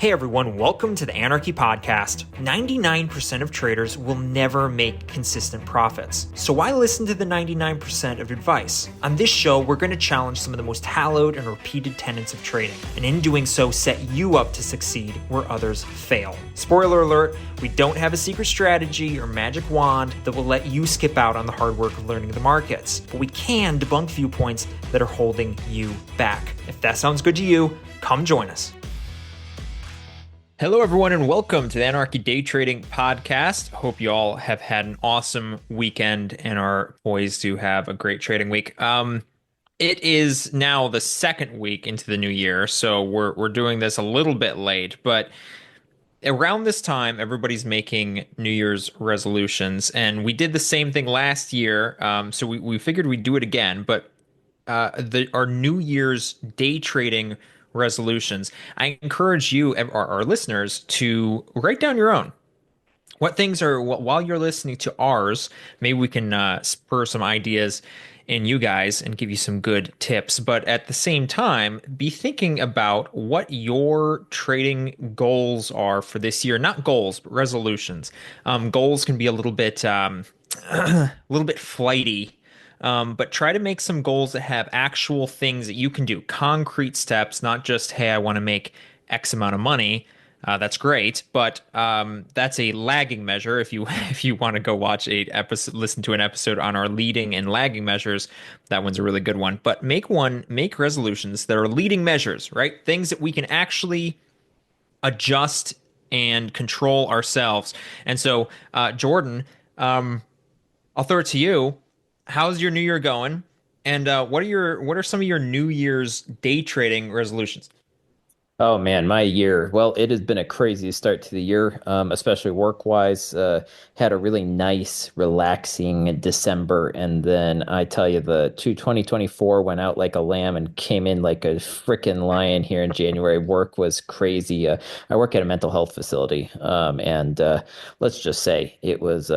Hey everyone, welcome to the Anarchy Podcast. 99% of traders will never make consistent profits. So why listen to the 99% of advice? On this show, we're going to challenge some of the most hallowed and repeated tenets of trading, and in doing so, set you up to succeed where others fail. Spoiler alert, we don't have a secret strategy or magic wand that will let you skip out on the hard work of learning the markets, but we can debunk viewpoints that are holding you back. If that sounds good to you, come join us. Hello, everyone, and welcome to the Anarchy Day Trading Podcast. Hope you all have had an awesome weekend and are poised to have a great trading week. It is now the second week into the new year, so we're doing this a little bit late, but around this time, everybody's making New Year's resolutions, and we did the same thing last year, so we figured we'd do it again, but our New Year's day trading resolutions. I encourage you, our listeners, to write down your own. What things are, while you're listening to ours, maybe we can spur some ideas in you guys and give you some good tips. But at the same time, be thinking about what your trading goals are for this year. Not goals, but resolutions. Goals can be a a little bit flighty, but try to make some goals that have actual things that you can do, concrete steps, not just, hey, I want to make X amount of money. That's great, but that's a lagging measure. If you if you want to go watch listen to an episode on our leading and lagging measures, that one's a really good one. But make resolutions that are leading measures, right? Things that we can actually adjust and control ourselves. And so, Jordan, I'll throw it to you. How's your new year going? And what are some of your New Year's day trading resolutions? Oh man, my year. Well, it has been a crazy start to the year, especially work-wise. Had a really nice, relaxing December, and then I tell you, the 2024 went out like a lamb and came in like a freaking lion here in January. Work was crazy. I work at a mental health facility, and let's just say it was,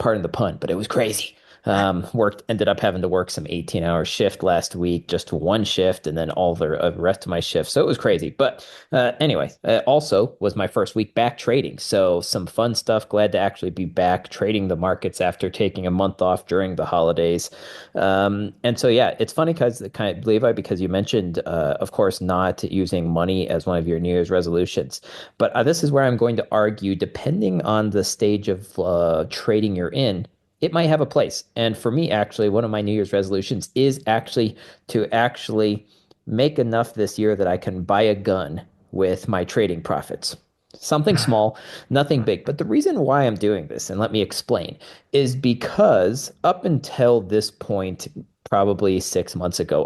pardon the pun, but it was crazy. Ended up having to work some 18-hour shift last week, just one shift, and then all the rest of my shifts. So it was crazy. But anyway, also was my first week back trading. So some fun stuff. Glad to actually be back trading the markets after taking a month off during the holidays. And so, yeah, it's funny because Levi, because you mentioned, of course, not using money as one of your New Year's resolutions. But this is where I'm going to argue, depending on the stage of trading you're in, it might have a place. And for me, actually, one of my New Year's resolutions is actually to actually make enough this year that I can buy a gun with my trading profits. Something small, nothing big. But the reason why I'm doing this, and let me explain, is because up until this point, probably 6 months ago,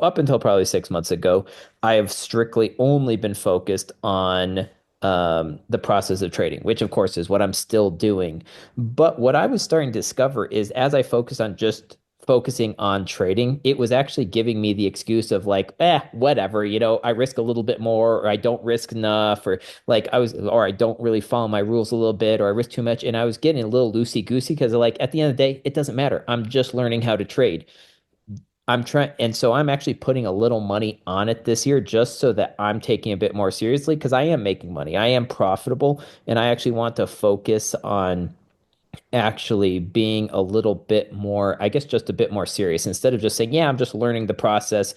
I have strictly only been focused on the process of trading, which of course is what I'm still doing. But what I was starting to discover is as I focus on just focusing on trading, it was actually giving me the excuse of like, whatever, I risk a little bit more, or I don't risk enough, or I don't really follow my rules a little bit, or I risk too much. And I was getting a little loosey goosey because like at the end of the day, it doesn't matter. I'm just learning how to trade. I'm trying, and so I'm actually putting a little money on it this year just so that I'm taking a bit more seriously because I am making money. I am profitable, and I actually want to focus on actually being a little bit more, I guess, just a bit more serious instead of just saying, yeah, I'm just learning the process.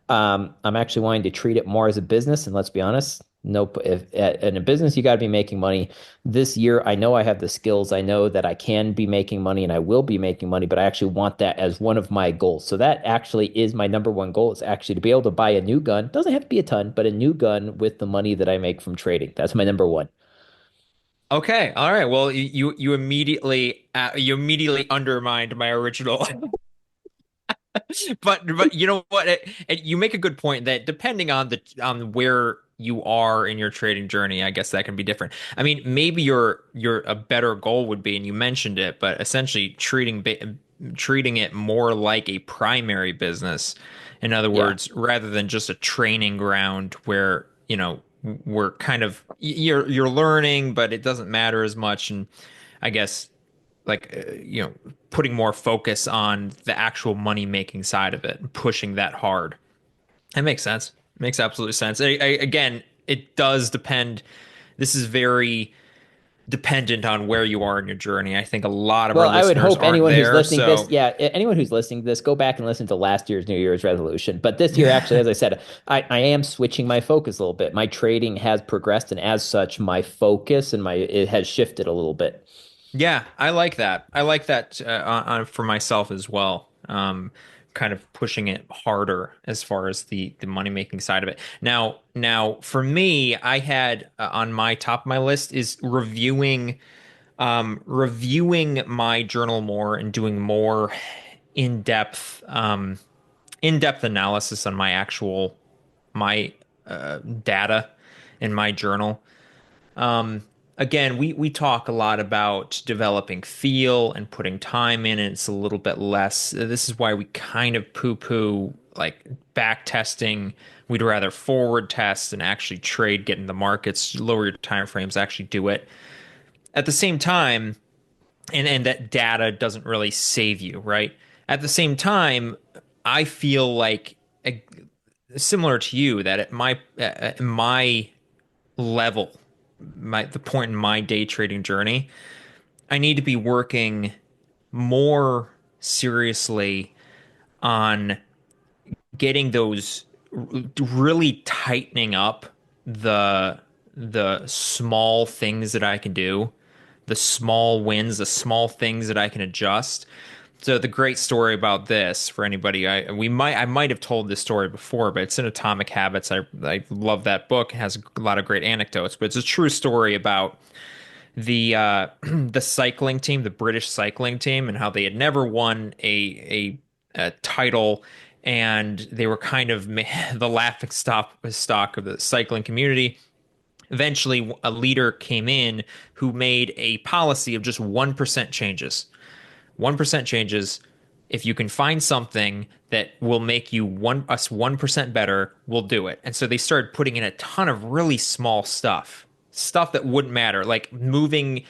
I'm actually wanting to treat it more as a business. And let's be honest, nope. In a business, you got to be making money. This year, I know I have the skills. I know that I can be making money and I will be making money, but I actually want that as one of my goals. So that actually is my number one goal is actually to be able to buy a new gun. Doesn't have to be a ton, but a new gun with the money that I make from trading. That's my number one. Okay, all right. Well, you immediately undermined my original. But you know what? You make a good point that depending on the on where you are in your trading journey, I guess that can be different. I mean, maybe your a better goal would be, and you mentioned it, but essentially treating it more like a primary business. In other Yeah. words, rather than just a training ground where, we're kind of you're learning, but it doesn't matter as much. And I guess putting more focus on the actual money making side of it and pushing that hard. That makes sense. Makes absolute sense. Again, it does depend. this is very dependent on where you are in your journey. I think a lot of our Well, I would listeners hope aren't anyone who's there, listening this, so yeah, anyone who's listening to this, go back and listen to last year's New Year's resolution. But this year, actually, as I said, I am switching my focus a little bit. My trading has progressed, and as such, my focus and my it has shifted a little bit. yeah, I like that. I like that for myself as well. Kind of pushing it harder as far as the money making side of it. Now for me, I had on my top of my list is reviewing my journal more and doing more in-depth in-depth analysis on my data in my journal. Again, we talk a lot about developing feel and putting time in, and it's a little bit less. This is why we kind of poo-poo like back testing. We'd rather forward test and actually trade, get in the markets, lower your time frames, actually do it. At the same time, and that data doesn't really save you, right? At the same time, I feel like similar to you that at my level, the point in my day trading journey, I need to be working more seriously on getting those really tightening up the the small things that I can do, the small wins, the small things that I can adjust. So the great story about this for anybody, I might have told this story before, but it's in Atomic Habits. I love that book. It has a lot of great anecdotes, but it's a true story about the the cycling team, the British cycling team, and how they had never won a title, and they were kind of the laughing stock of the cycling community. Eventually, a leader came in who made a policy of just 1% changes. 1% changes. If you can find something that will make you us 1% better, we'll do it. And so they started putting in a ton of really small stuff that wouldn't matter, like moving,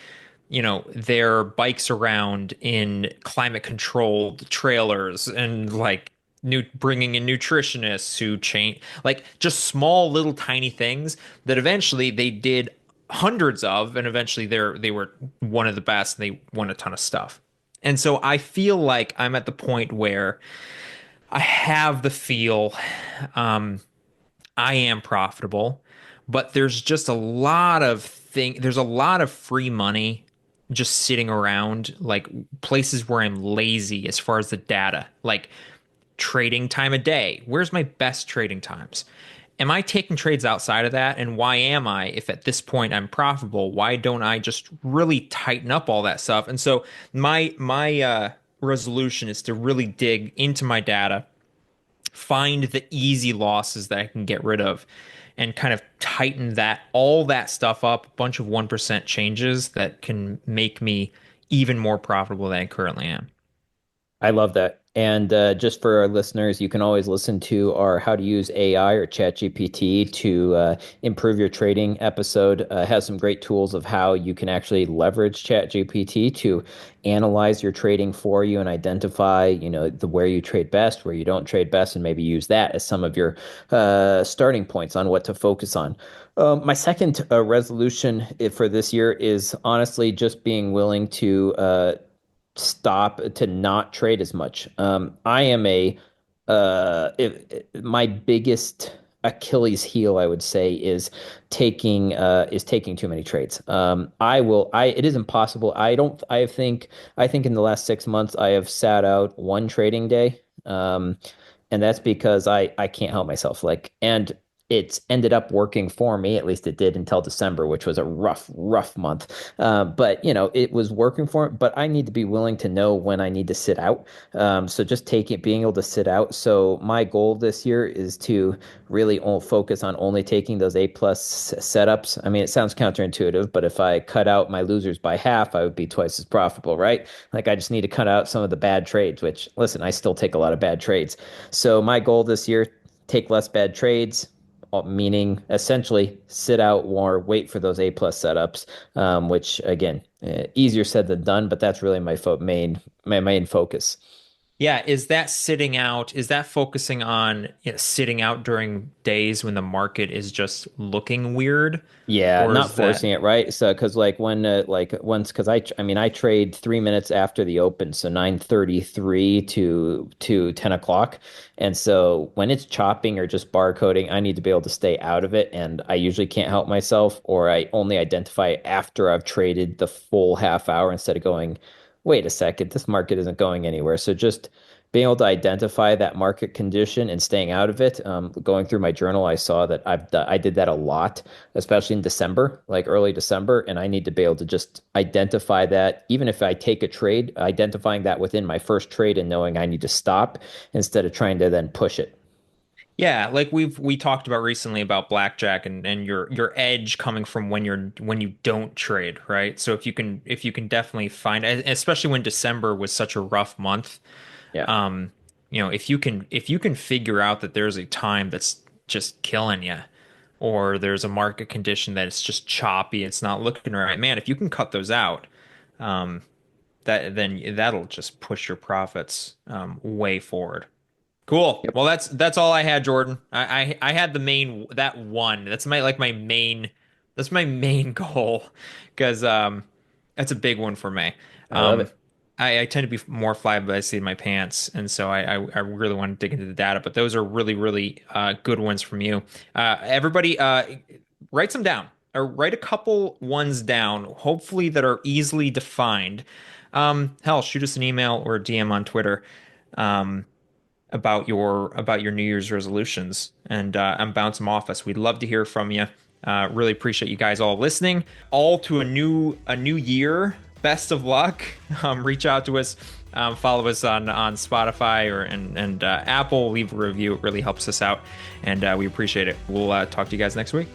their bikes around in climate controlled trailers and like bringing in nutritionists who change, like just small little tiny things that eventually they did hundreds of, and eventually they were one of the best. And they won a ton of stuff. And so I feel like I'm at the point where I have the feel. Um, I am profitable, but there's just a lot of there's a lot of free money just sitting around, like places where I'm lazy as far as the data, like trading time a day. Where's my best trading times? Am I taking trades outside of that? And why am I? If at this point I'm profitable, why don't I just really tighten up all that stuff? And so my resolution is to really dig into my data, find the easy losses that I can get rid of, and kind of tighten all that stuff up, a bunch of 1% changes that can make me even more profitable than I currently am. I love that. And just for our listeners, you can always listen to our How to Use AI or ChatGPT to improve your trading episode. It has some great tools of how you can actually leverage ChatGPT to analyze your trading for you and identify, the where you trade best, where you don't trade best, and maybe use that as some of your starting points on what to focus on. My second resolution for this year is honestly just being willing to stop to not trade as much. I am my biggest Achilles heel, I would say, is taking too many trades. It is impossible. I think in the last 6 months I have sat out one trading day. And that's because I can't help myself. And it's ended up working for me. At least it did until December, which was a rough month. But it was working for it. But I need to be willing to know when I need to sit out. So just being able to sit out. So my goal this year is to really focus on only taking those A+ setups. I mean, it sounds counterintuitive, but if I cut out my losers by half, I would be twice as profitable, right? Like I just need to cut out some of the bad trades, which listen, I still take a lot of bad trades. So my goal this year, take less bad trades, meaning essentially sit out more, wait for those A+ setups, which again, easier said than done, but that's really my main focus. Yeah, is that sitting out? Is that focusing on, sitting out during days when the market is just looking weird? Yeah, Or not is that, forcing it, right? So, because like when like once, because I mean I trade 3 minutes after the open, so 9:33 to 10 o'clock, and so when it's chopping or just barcoding, I need to be able to stay out of it, and I usually can't help myself, or I only identify after I've traded the full half hour instead of going, wait a second, this market isn't going anywhere. So just being able to identify that market condition and staying out of it. Going through my journal, I saw that I did that a lot, especially in December, like early December, and I need to be able to just identify that, even if I take a trade, identifying that within my first trade and knowing I need to stop instead of trying to then push it. yeah, like we talked about recently about blackjack and your edge coming from when you don't trade, right? So if you can definitely find, especially when December was such a rough month, Yeah. um, if you can figure out that there's a time that's just killing you, or there's a market condition that it's just choppy, it's not looking right, man, if you can cut those out, um, that then that'll just push your profits way forward. Cool. Yep. Well, that's all I had, Jordan. I had the main that one. That's my main that's my main goal because that's a big one for me. I love Um, it. I tend to be more fly by the seat of my pants, and so I really want to dig into the data. But those are really good ones from you. Everybody, write some down or write a couple ones down, hopefully that are easily defined. Hell, shoot us an email or a DM on Twitter. Um, about your New Year's resolutions and bounce them off us. We'd love to hear from you. Really appreciate you guys all listening. All to a new year. Best of luck. Reach out to us. Follow us on Spotify and Apple. Leave a review. It really helps us out, and we appreciate it. We'll talk to you guys next week.